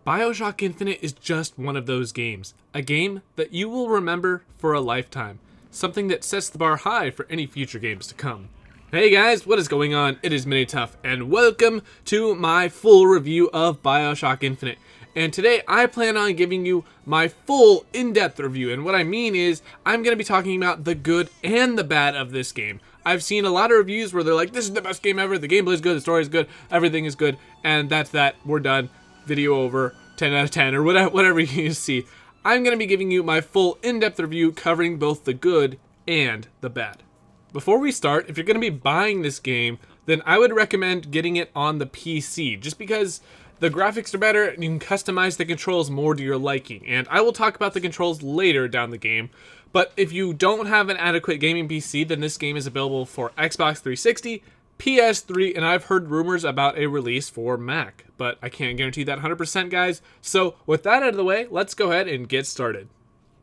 Bioshock Infinite is just one of those games. A game that you will remember for a lifetime. Something that sets the bar high for any future games to come. Hey guys, what is going on? It is Minituff, and welcome to my full review of Bioshock Infinite. And today I plan on giving you my full in-depth review, and what I mean is I'm going to be talking about the good and the bad of this game. I've seen a lot of reviews where they're like, this is the best game ever, the gameplay is good, the story is good, everything is good, and that's that, we're done, video over, 10 out of 10, or whatever you see. I'm going to be giving you my full in-depth review covering both the good and the bad. Before we start, if you're going to be buying this game, then I would recommend getting it on the PC, just because the graphics are better and you can customize the controls more to your liking. And I will talk about the controls later down the game, but if you don't have an adequate gaming PC, then this game is available for Xbox 360, PS3, and I've heard rumors about a release for Mac, but I can't guarantee that 100% guys. So with that out of the way, let's go ahead and get started.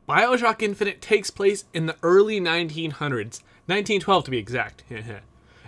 Bioshock Infinite takes place in the early 1900s, 1912 to be exact.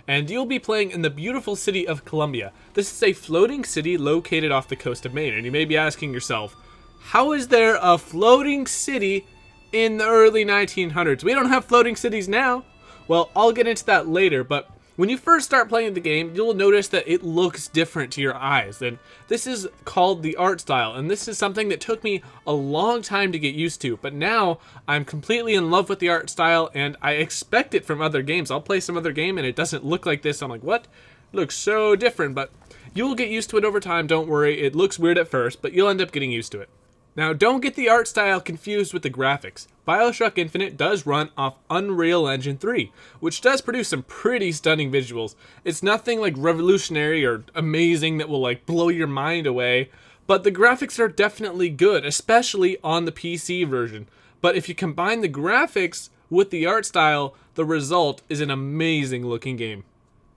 And you'll be playing in the beautiful city of Columbia. This is a floating city located off the coast of Maine, and you may be asking yourself, how is there a floating city in the early 1900s? We don't have floating cities now. Well, I'll get into that later, but when you first start playing the game, you'll notice that it looks different to your eyes, and this is called the art style, and this is something that took me a long time to get used to, but now I'm completely in love with the art style, and I expect it from other games. I'll play some other game and it doesn't look like this. I'm like, what? It looks so different, but you'll get used to it over time, don't worry. It looks weird at first, but you'll end up getting used to it. Now, don't get the art style confused with the graphics. Bioshock Infinite does run off Unreal Engine 3, which does produce some pretty stunning visuals. It's nothing like revolutionary or amazing that will like blow your mind away, but the graphics are definitely good, especially on the PC version. But if you combine the graphics with the art style, the result is an amazing looking game.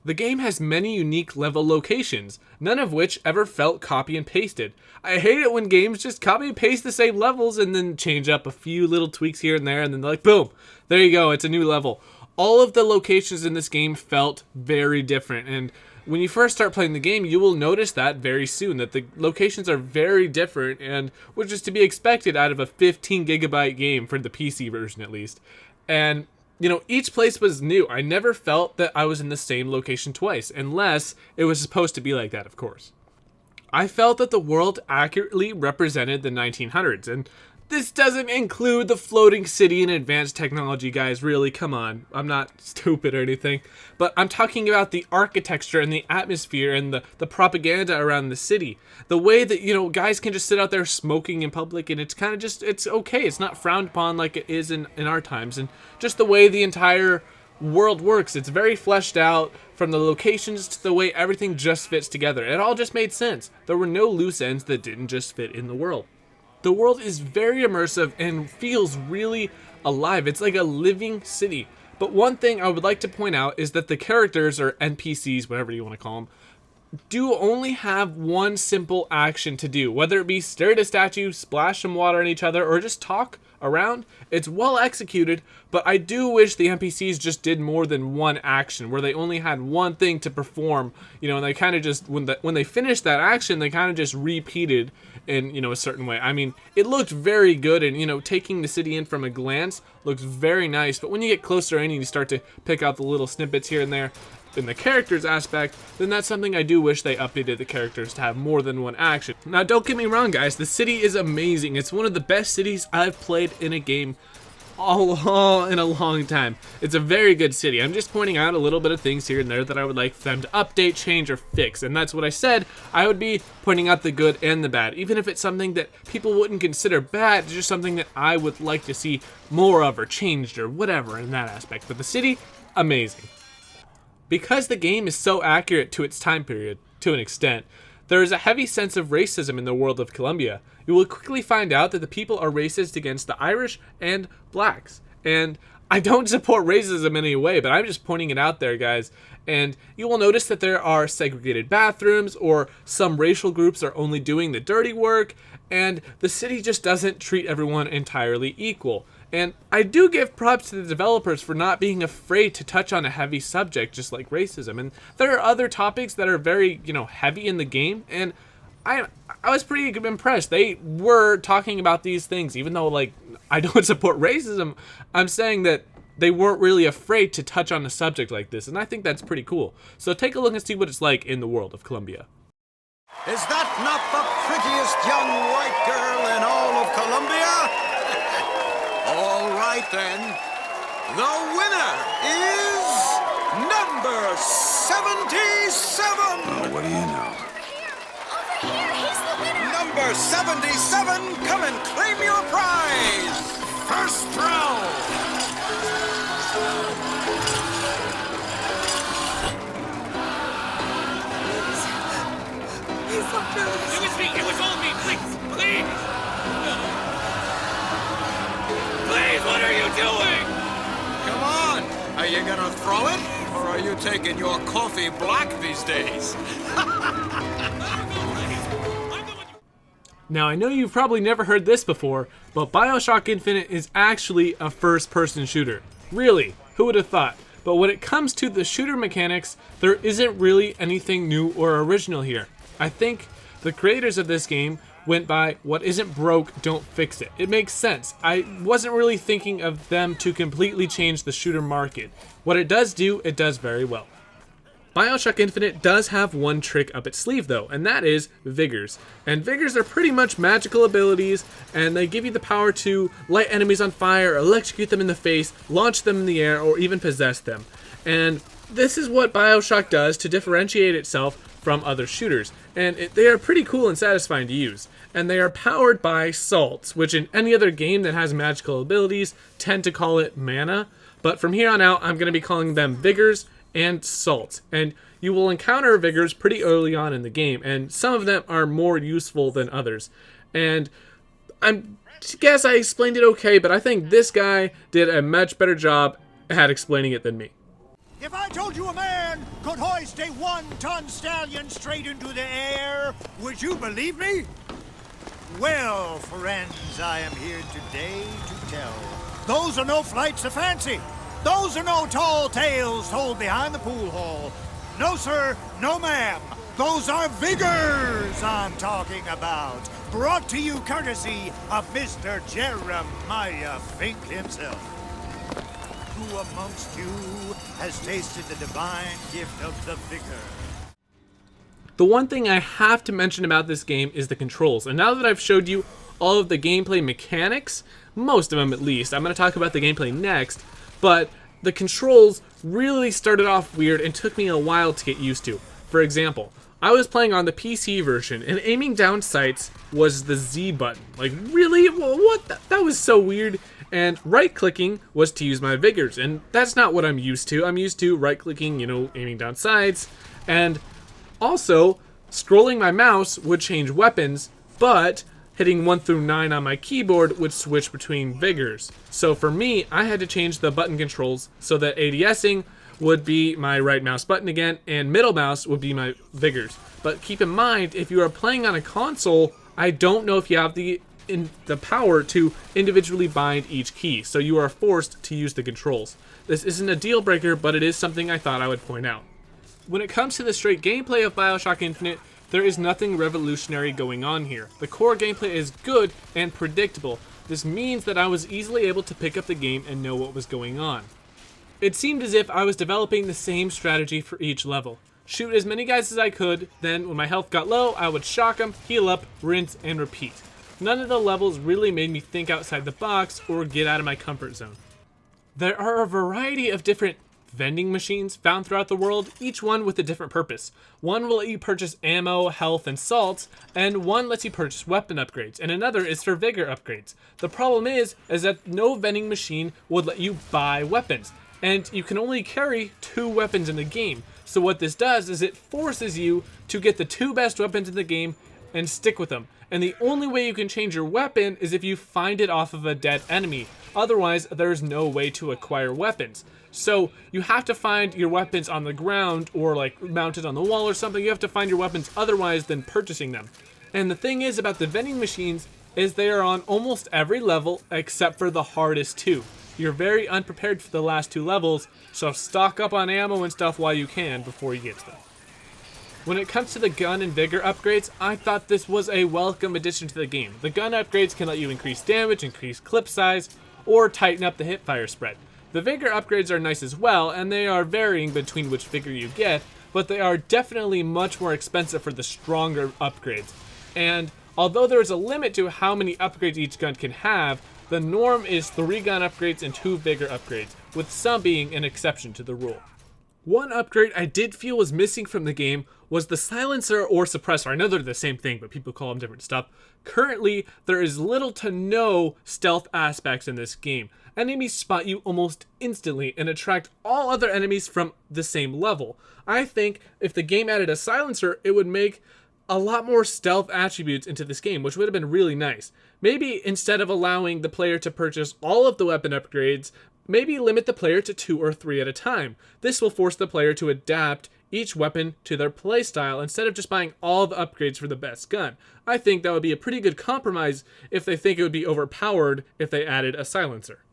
The game has many unique level locations, none of which ever felt copy and pasted. I hate it when games just copy and paste the same levels and then change up a few little tweaks here and there, and then they're like, boom, there you go, it's a new level. All of the locations in this game felt very different, and when you first start playing the game, you will notice that very soon, that the locations are very different, and which is to be expected out of a 15 gigabyte game for the PC version at least. And you know, each place was new. I never felt that I was in the same location twice, unless it was supposed to be like that, of course. I felt that the world accurately represented the 1900s, and this doesn't include the floating city and advanced technology, guys, really, come on. I'm not stupid or anything, but I'm talking about the architecture and the atmosphere and the propaganda around the city. The way that, you know, guys can just sit out there smoking in public, and it's kind of just, it's okay. It's not frowned upon like it is in our times, and just the way the entire world works. It's very fleshed out, from the locations to the way everything just fits together. It all just made sense. There were no loose ends that didn't just fit in the world. The world is very immersive and feels really alive. It's like a living city. But one thing I would like to point out is that the characters, or NPCs, whatever you want to call them, do only have one simple action to do. Whether it be stare at a statue, splash some water on each other, or just talk around, it's well executed, but I do wish the NPCs just did more than one action, where they only had one thing to perform, you know, and they kind of just, when they finished that action, they kind of just repeated in, you know, a certain way. I mean, it looked very good, and, you know, taking the city in from a glance looks very nice, but when you get closer in and you start to pick out the little snippets here and there, in the characters aspect, then that's something I do wish they updated the characters to have more than one action. Now, don't get me wrong, guys, the city is amazing. It's one of the best cities I've played in a game in a long time. It's a very good city. I'm just pointing out a little bit of things here and there that I would like them to update, change, or fix, and that's what I said. I would be pointing out the good and the bad, even if it's something that people wouldn't consider bad. It's just something that I would like to see more of, or changed, or whatever in that aspect. But the city, amazing. Because the game is so accurate to its time period, to an extent, there is a heavy sense of racism in the world of Columbia. You will quickly find out that the people are racist against the Irish and blacks. And I don't support racism in any way, but I'm just pointing it out there, guys. And you will notice that there are segregated bathrooms, or some racial groups are only doing the dirty work, and the city just doesn't treat everyone entirely equal. And I do give props to the developers for not being afraid to touch on a heavy subject just like racism. And there are other topics that are very, heavy in the game, and I was pretty impressed. They were talking about these things, even though like I don't support racism. I'm saying that they weren't really afraid to touch on a subject like this, and I think that's pretty cool. So take a look and see what it's like in the world of Colombia. Is that not the prettiest young white girl in all of Colombia? All right then. The winner is number 77. Oh, what do you know? Over here, he's the winner! Number 77, come and claim your prize. First round. It was me! It was all me! Please! Please! Please, what are you doing? Come on. Are you gonna throw it? Or are you taking your coffee black these days? Now, I know you've probably never heard this before, but Bioshock Infinite is actually a first-person shooter. Really, who would have thought? But when it comes to the shooter mechanics, there isn't really anything new or original here. I think the creators of this game went by what isn't broke, don't fix it. It makes sense. I wasn't really thinking of them to completely change the shooter market. What it does do, it does very well. Bioshock Infinite does have one trick up its sleeve though, and that is Vigors. And Vigors are pretty much magical abilities, and they give you the power to light enemies on fire, electrocute them in the face, launch them in the air, or even possess them. And this is what Bioshock does to differentiate itself from other shooters, and they are pretty cool and satisfying to use. And they are powered by salts, which in any other game that has magical abilities tend to call it mana, but from here on out I'm going to be calling them Vigors and salts. And you will encounter Vigors pretty early on in the game, and some of them are more useful than others. And I guess I explained it okay, but I think this guy did a much better job at explaining it than me. If I told you a man could hoist a 1-ton stallion straight into the air, would you believe me? Well, friends, I am here today to tell. Those are no flights of fancy. Those are no tall tales told behind the pool hall. No, sir, no, ma'am. Those are Vigors I'm talking about. Brought to you courtesy of Mr. Jeremiah Fink himself. Who amongst you has tasted the divine gift of the Vigor? The one thing I have to mention about this game is the controls. And now that I've showed you all of the gameplay mechanics, most of them at least, I'm going to talk about the gameplay next, but the controls really started off weird and took me a while to get used to. For example, I was playing on the PC version, and aiming down sights was the Z button. Like, really? What? That was so weird. And right-clicking was to use my Vigors, and that's not what I'm used to. I'm used to right-clicking, aiming down sights, and also scrolling my mouse would change weapons, but hitting 1 through 9 on my keyboard would switch between Vigors. So for me, I had to change the button controls so that ADSing would be my right mouse button again, and middle mouse would be my Vigors. But keep in mind, if you are playing on a console, I don't know if you have the power to individually bind each key, so you are forced to use the controls. This isn't a deal breaker, but it is something I thought I would point out. When it comes to the straight gameplay of Bioshock Infinite, there is nothing revolutionary going on here. The core gameplay is good and predictable. This means that I was easily able to pick up the game and know what was going on. It seemed as if I was developing the same strategy for each level. Shoot as many guys as I could, then when my health got low, I would shock them, heal up, rinse, and repeat. None of the levels really made me think outside the box or get out of my comfort zone. There are a variety of different vending machines found throughout the world, each one with a different purpose. One will let you purchase ammo, health, and salts, and one lets you purchase weapon upgrades, and another is for vigor upgrades. The problem is that no vending machine would let you buy weapons, and you can only carry 2 weapons in the game. So what this does is it forces you to get the 2 best weapons in the game and stick with them. And the only way you can change your weapon is if you find it off of a dead enemy. Otherwise, there's no way to acquire weapons. So you have to find your weapons on the ground or like mounted on the wall or something. You have to find your weapons otherwise than purchasing them. And the thing is about the vending machines is they are on almost every level except for the hardest 2. You're very unprepared for the last 2 levels, so stock up on ammo and stuff while you can before you get to them. When it comes to the gun and vigor upgrades, I thought this was a welcome addition to the game. The gun upgrades can let you increase damage, increase clip size, or tighten up the hipfire spread. The vigor upgrades are nice as well, and they are varying between which vigor you get, but they are definitely much more expensive for the stronger upgrades. And although there is a limit to how many upgrades each gun can have, the norm is 3 gun upgrades and 2 vigor upgrades, with some being an exception to the rule. One upgrade I did feel was missing from the game was the silencer or suppressor. I know they're the same thing, but people call them different stuff. Currently, there is little to no stealth aspects in this game. Enemies spot you almost instantly and attract all other enemies from the same level. I think if the game added a silencer, it would make a lot more stealth attributes into this game, which would have been really nice. Maybe instead of allowing the player to purchase all of the weapon upgrades, maybe limit the player to 2 or 3 at a time. This will force the player to adapt each weapon to their playstyle instead of just buying all the upgrades for the best gun. I think that would be a pretty good compromise if they think it would be overpowered if they added a silencer.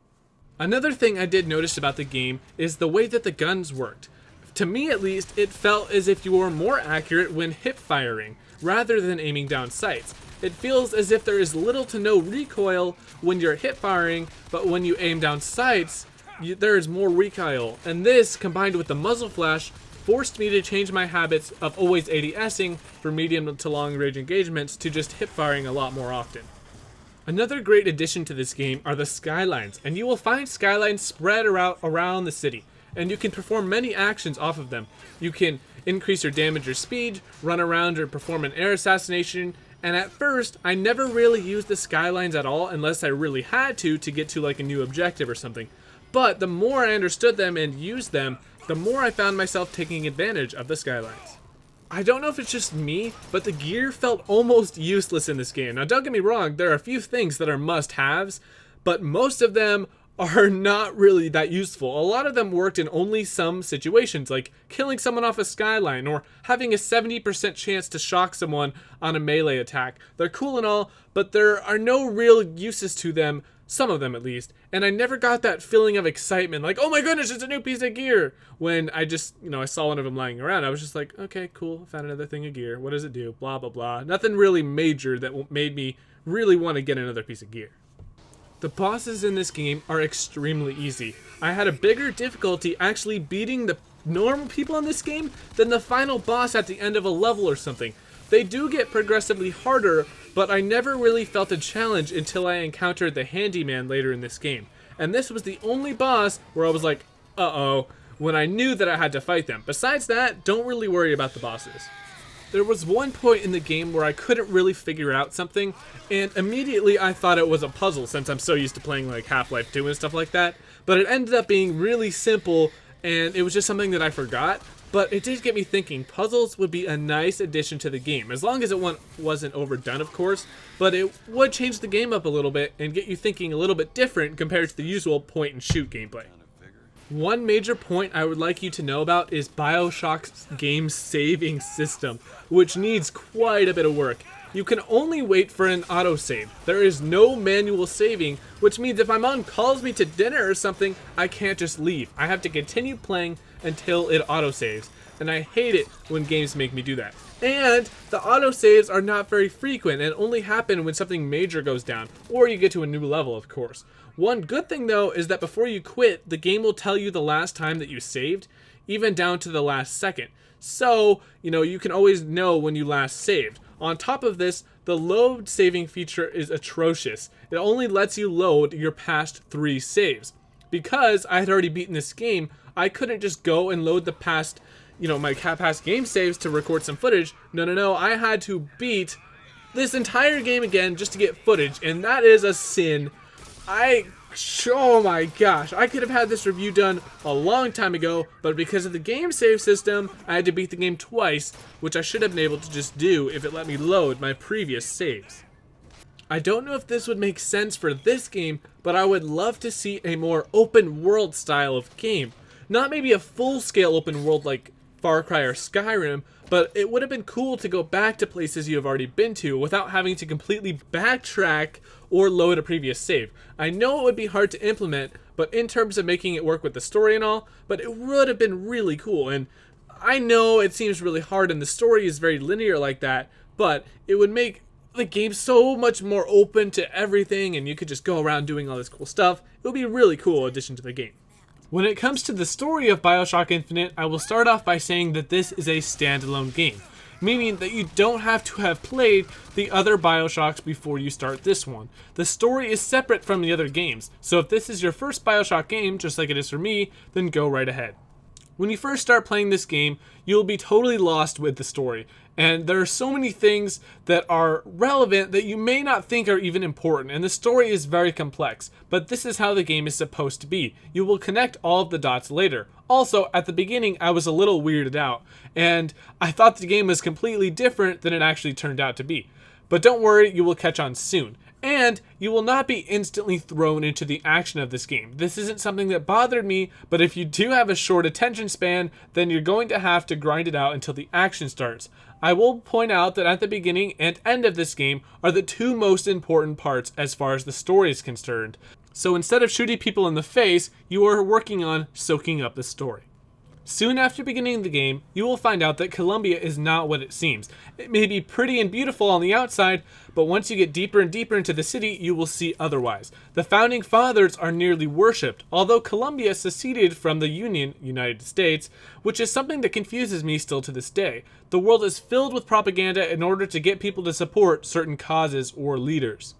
Another thing I did notice about the game is the way that the guns worked. To me at least, it felt as if you were more accurate when hip firing, rather than aiming down sights. It feels as if there is little to no recoil when you're hip firing, but when you aim down sights, there is more recoil. And this, combined with the muzzle flash, forced me to change my habits of always ADSing for medium to long range engagements to just hip firing a lot more often. Another great addition to this game are the skylines, and you will find skylines spread around the city, and you can perform many actions off of them. You can increase your damage or speed, run around or perform an air assassination, and at first, I never really used the skylines at all unless I really had to get to like a new objective or something. But the more I understood them and used them, the more I found myself taking advantage of the skylines. I don't know if it's just me, but the gear felt almost useless in this game. Now don't get me wrong, there are a few things that are must-haves, but most of them are not really that useful. A lot of them worked in only some situations, like killing someone off a skyline or having a 70% chance to shock someone on a melee attack. They're cool and all, but there are no real uses to them, some of them at least, and I never got that feeling of excitement, like, oh my goodness, it's a new piece of gear, when I just, I saw one of them lying around. I was just like, okay, cool, found another thing of gear, what does it do, blah, blah, blah. Nothing really major that made me really want to get another piece of gear. The bosses in this game are extremely easy. I had a bigger difficulty actually beating the normal people in this game than the final boss at the end of a level or something. They do get progressively harder, but I never really felt a challenge until I encountered the handyman later in this game. And this was the only boss where I was like, uh-oh, when I knew that I had to fight them. Besides that, don't really worry about the bosses. There was one point in the game where I couldn't really figure out something, and immediately I thought it was a puzzle since I'm so used to playing like Half-Life 2 and stuff like that. But it ended up being really simple, and it was just something that I forgot. But it did get me thinking, puzzles would be a nice addition to the game, as long as it wasn't overdone, of course, but it would change the game up a little bit and get you thinking a little bit different compared to the usual point-and-shoot gameplay. One major point I would like you to know about is Bioshock's game saving system, which needs quite a bit of work. You can only wait for an autosave. There is no manual saving, which means if my mom calls me to dinner or something, I can't just leave. I have to continue playing until it autosaves, and I hate it when games make me do that. And the autosaves are not very frequent and only happen when something major goes down, or you get to a new level, of course. One good thing though is that before you quit, the game will tell you the last time that you saved, even down to the last second. So, you can always know when you last saved. On top of this, the load saving feature is atrocious. It only lets you load your past 3 saves. Because I had already beaten this game, I couldn't just go and load the past, my past game saves to record some footage. No, I had to beat this entire game again just to get footage, and that is a sin. Oh my gosh, I could have had this review done a long time ago, but because of the game save system, I had to beat the game twice, which I should have been able to just do if it let me load my previous saves. I don't know if this would make sense for this game, but I would love to see a more open world style of game. Not maybe a full-scale open world like Far Cry or Skyrim, but it would have been cool to go back to places you have already been to without having to completely backtrack or load a previous save. I know it would be hard to implement, but in terms of making it work with the story and all, but it would have been really cool. And I know it seems really hard and the story is very linear like that, but it would make the game so much more open to everything and you could just go around doing all this cool stuff. It would be a really cool addition to the game. When it comes to the story of Bioshock Infinite, I will start off by saying that this is a standalone game, meaning that you don't have to have played the other Bioshocks before you start this one. The story is separate from the other games, so if this is your first Bioshock game, just like it is for me, then go right ahead. When you first start playing this game, you'll be totally lost with the story, and there are so many things that are relevant that you may not think are even important, and the story is very complex, but this is how the game is supposed to be. You will connect all of the dots later. Also, at the beginning, I was a little weirded out, and I thought the game was completely different than it actually turned out to be. But don't worry, you will catch on soon. And you will not be instantly thrown into the action of this game. This isn't something that bothered me, but if you do have a short attention span, then you're going to have to grind it out until the action starts. I will point out that at the beginning and end of this game are the two most important parts as far as the story is concerned. So instead of shooting people in the face, you are working on soaking up the story. Soon after beginning the game, you will find out that Columbia is not what it seems. It may be pretty and beautiful on the outside, but once you get deeper and deeper into the city, you will see otherwise. The Founding Fathers are nearly worshipped, although Columbia seceded from the United States, which is something that confuses me still to this day. The world is filled with propaganda in order to get people to support certain causes or leaders.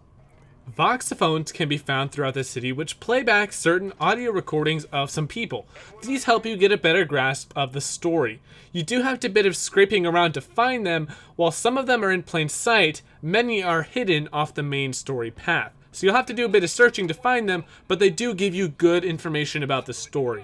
Voxophones can be found throughout the city which play back certain audio recordings of some people. These help you get a better grasp of the story. You do have to bit of scraping around to find them. While some of them are in plain sight, many are hidden off the main story path. So you'll have to do a bit of searching to find them, but they do give you good information about the story.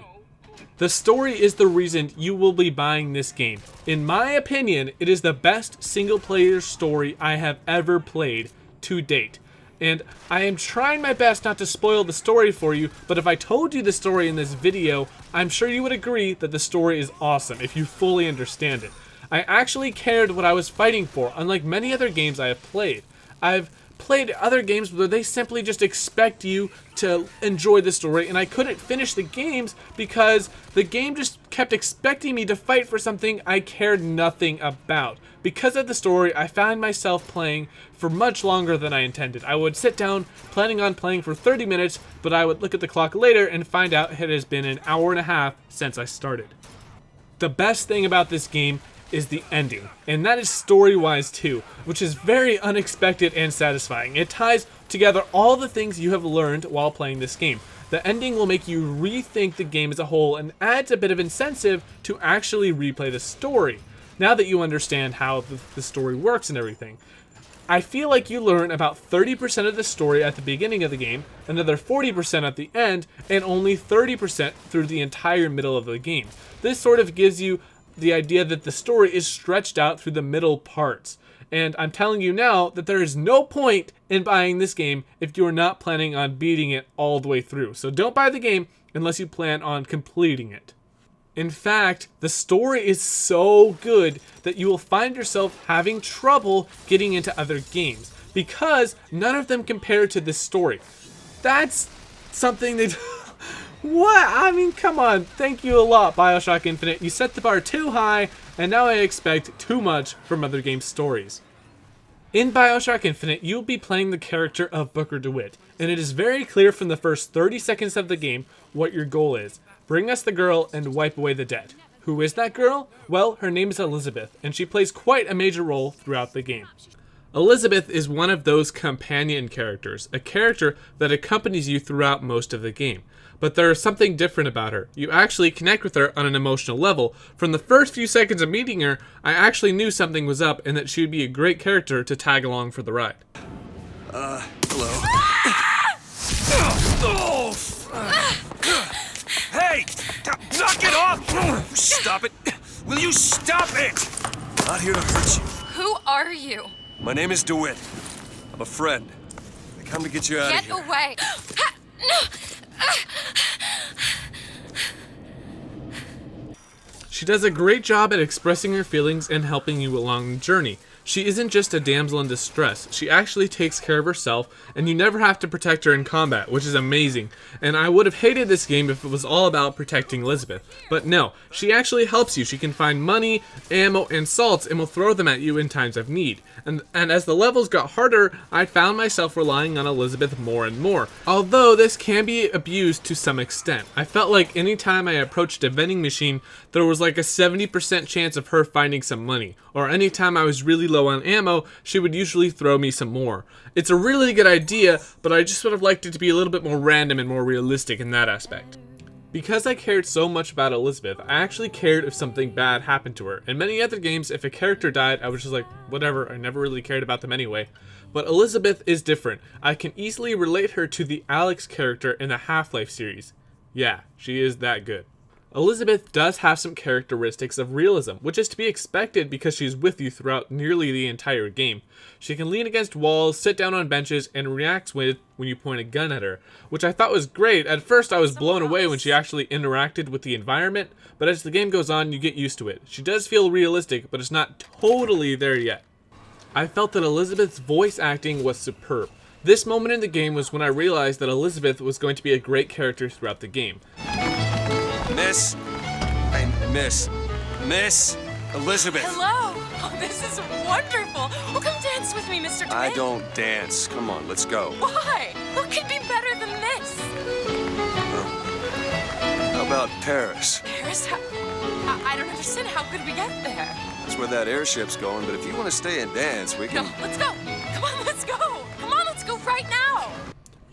The story is the reason you will be buying this game. In my opinion, it is the best single-player story I have ever played to date. And I am trying my best not to spoil the story for you, but if I told you the story in this video, I'm sure you would agree that the story is awesome if you fully understand it. I actually cared what I was fighting for, unlike many other games I have played. I've played other games where they simply just expect you to enjoy the story, and I couldn't finish the games because the game just kept expecting me to fight for something I cared nothing about. Because of the story, I found myself playing for much longer than I intended. I would sit down planning on playing for 30 minutes, but I would look at the clock later and find out it has been an hour and a half since I started. The best thing about this game is the ending, and that is story-wise too, which is very unexpected and satisfying. It ties together all the things you have learned while playing this game. The ending will make you rethink the game as a whole and adds a bit of incentive to actually replay the story, now that you understand how the story works and everything. I feel like you learn about 30% of the story at the beginning of the game, another 40% at the end, and only 30% through the entire middle of the game. This sort of gives you the idea that the story is stretched out through the middle parts. And I'm telling you now that there is no point in buying this game if you are not planning on beating it all the way through. So don't buy the game unless you plan on completing it. In fact, the story is so good that you will find yourself having trouble getting into other games because none of them compare to this story. That's something that... What? I mean, come on. Thank you a lot, Bioshock Infinite. You set the bar too high, and now I expect too much from other game stories. In Bioshock Infinite, you'll be playing the character of Booker DeWitt, and it is very clear from the first 30 seconds of the game what your goal is. Bring us the girl and wipe away the dead. Who is that girl? Well, her name is Elizabeth, and she plays quite a major role throughout the game. Elizabeth is one of those companion characters, a character that accompanies you throughout most of the game. But there is something different about her. You actually connect with her on an emotional level. From the first few seconds of meeting her, I actually knew something was up and that she would be a great character to tag along for the ride. Hello. Hey! Knock it off! Stop it! Will you stop it? Not here to hurt you. Who are you? My name is DeWitt. I'm a friend. I come to get you out of Get here. away! She does a great job at expressing her feelings and helping you along the journey. She isn't just a damsel in distress, she actually takes care of herself, and you never have to protect her in combat, which is amazing. And I would have hated this game if it was all about protecting Elizabeth, but no, she actually helps you. She can find money, ammo, and salts, and will throw them at you in times of need. And as the levels got harder, I found myself relying on Elizabeth more and more, although this can be abused to some extent. I felt like anytime I approached a vending machine, there was like a 70% chance of her finding some money, or anytime I was really low on ammo, she would usually throw me some more. It's a really good idea, but I just would have liked it to be a little bit more random and more realistic in that aspect. Because I cared so much about Elizabeth, I actually cared if something bad happened to her. In many other games, if a character died, I was just like, whatever, I never really cared about them anyway. But Elizabeth is different. I can easily relate her to the Alex character in the Half-Life series. Yeah, she is that good. Elizabeth does have some characteristics of realism, which is to be expected because she's with you throughout nearly the entire game. She can lean against walls, sit down on benches, and reacts when you point a gun at her, which I thought was great. At first I was blown away when she actually interacted with the environment, but as the game goes on you get used to it. She does feel realistic, but it's not totally there yet. I felt that Elizabeth's voice acting was superb. This moment in the game was when I realized that Elizabeth was going to be a great character throughout the game. Miss Elizabeth. Hello. Oh, this is wonderful. Oh, come dance with me, Mr. Twin. I don't dance. Come on, let's go. Why? What could be better than this? How about Paris? Paris? I don't understand. How could we get there? That's where that airship's going, but if you want to stay and dance, we can... No, let's go. Come on, let's go. Come on, let's go right now.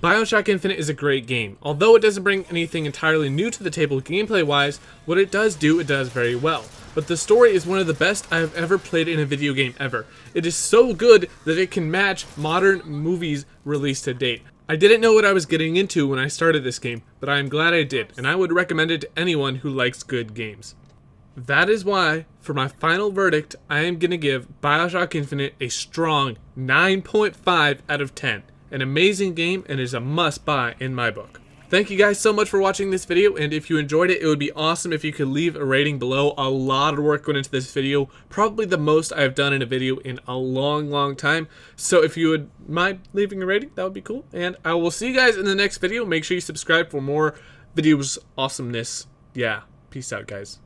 Bioshock Infinite is a great game. Although it doesn't bring anything entirely new to the table gameplay-wise, what it does do, it does very well. But the story is one of the best I have ever played in a video game ever. It is so good that it can match modern movies released to date. I didn't know what I was getting into when I started this game, but I am glad I did, and I would recommend it to anyone who likes good games. That is why, for my final verdict, I am going to give Bioshock Infinite a strong 9.5 out of 10. An amazing game, and is a must-buy in my book. Thank you guys so much for watching this video, and if you enjoyed it, it would be awesome if you could leave a rating below. A lot of work went into this video, probably the most I've done in a video in a long time. So if you would mind leaving a rating, that would be cool. And I will see you guys in the next video. Make sure you subscribe for more videos awesomeness. Yeah, peace out, guys.